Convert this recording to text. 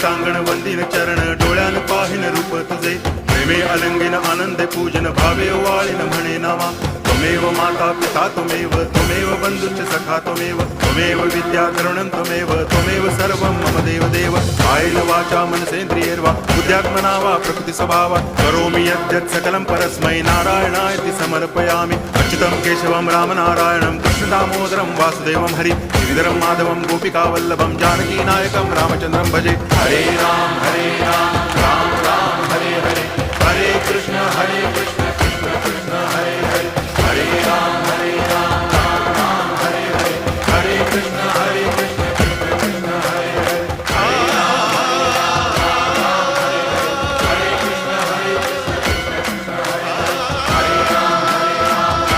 कांगण वंदिन चरण डोळ्यान पाहिन रूप तुझे प्रेमे अलंगिन आनंद पूजन भावे वाळीन म्हणे नामा त्वमेव माता पिता त्वमेव बंधुश्च सखा त्वमेव विद्या द्रवणं त्वमेव सर्वं मम देव कायेन वाचा मनसेन्द्रियैर्वा बुद्ध्यात्मना वा प्रकृति स्वभावात् करोमि यद्यत् सकलं परस्मै नारायणायति समर्पयामि अच्युतं केशवं रामनारायणं कृष्णदामोदरं वासुदेवं हरि गिरिधरं माधवं गोपिकावल्लभं जानकीनायकं रामचन्द्रं भजे हरे राम राम राम हरे हरे हरे कृष्ण